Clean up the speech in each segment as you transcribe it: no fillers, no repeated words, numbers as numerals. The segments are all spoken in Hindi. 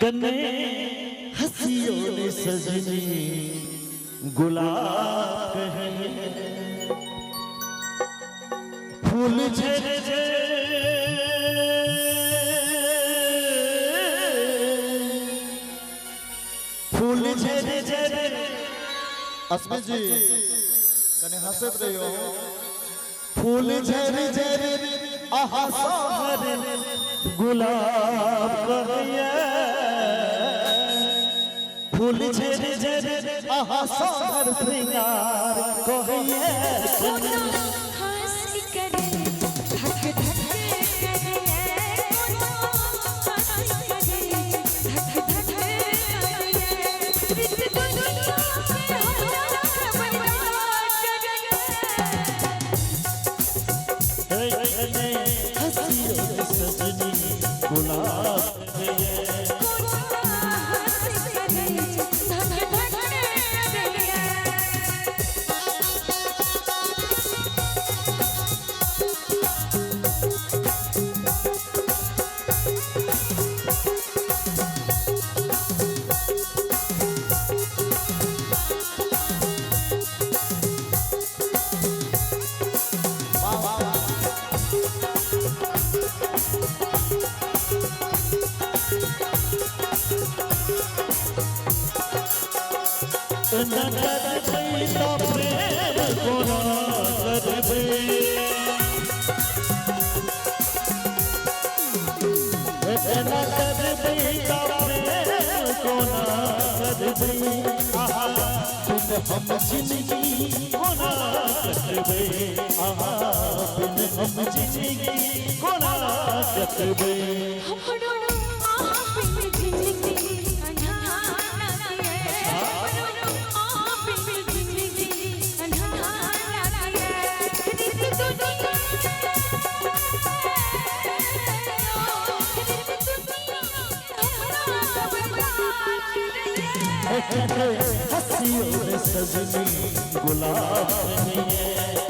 कने हंसियों ने सजनी गुलाब कहे फूल झरे फूल झरे झरे अस्मित जी कने हंसत रहियो फूल झरे झरे आहा सोहर गुलाब कहे फूल झरे झरे आहा सोहर श्रृंगार कहे हम जिंदगी कोना कटबे आहा बिन हम जिंदगी कोना कटबे हंसियों में सजनी गुलाब नहीं है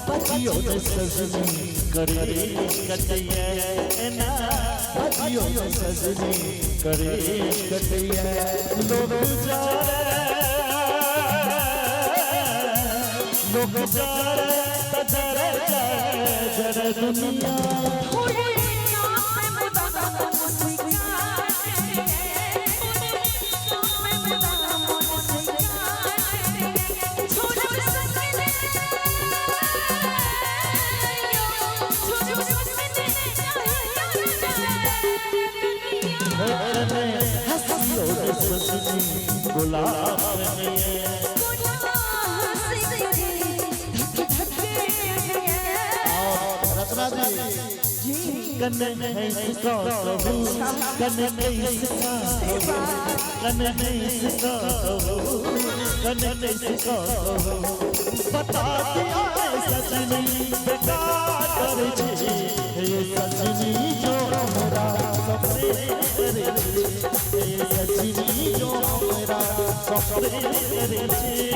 बजियों सजनी करे कटिया ना बजियों सजनी करे कटिया लोग जा जरा दुनिया गुलाब रचना जी कने इसका कने इसका कने इसका कने इसका बता दिया सजनी बेकार करे छे ये सजनी जो मेरा सपने करे छे ये सजनी जो मेरा सपने करे छे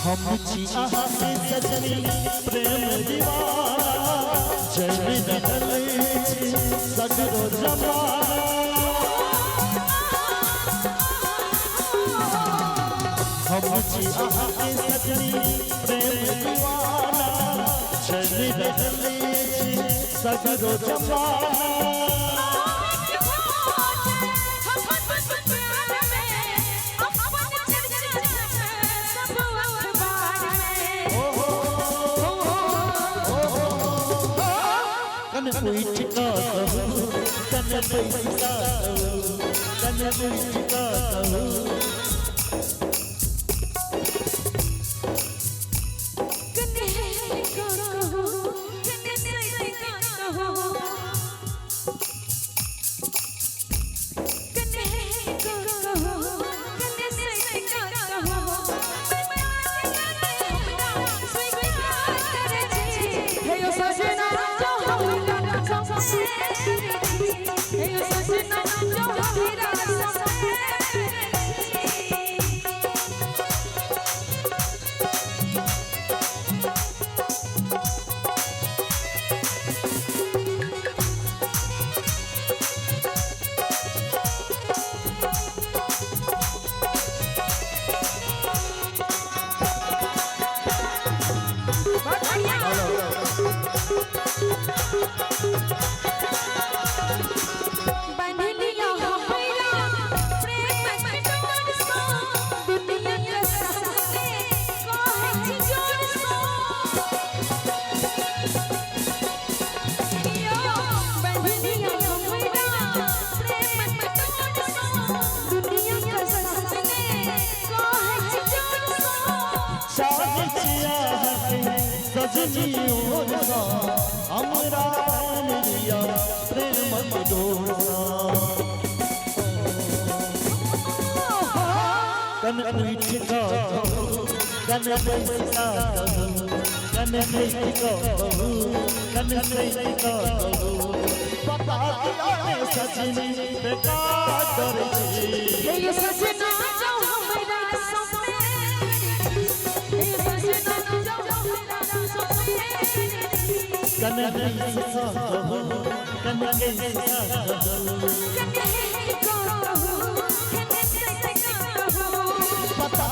हम छी आहा के सजनी प्रेम दीवाना जल रहले छी सगरो जमाना हम छी आहा के सजनी प्रेम दीवाना जल रहले छी सगरो जमाना कन पूछ का कहूँ कन पैसा कहूँ कन पूछ का कहूँ सजनी ओरसा हमरा लिया प्रेम मधुरसा कन पूछ का कन पैसा कन नहीं कन नहीं बता दिया सजनी बेकार करे ये सजना जो हमरा सपने ये सजना कन नहीं कहूँ कन नहीं पता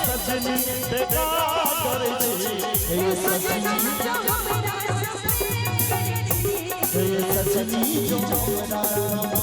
सजनी बेकार करे सजनी जो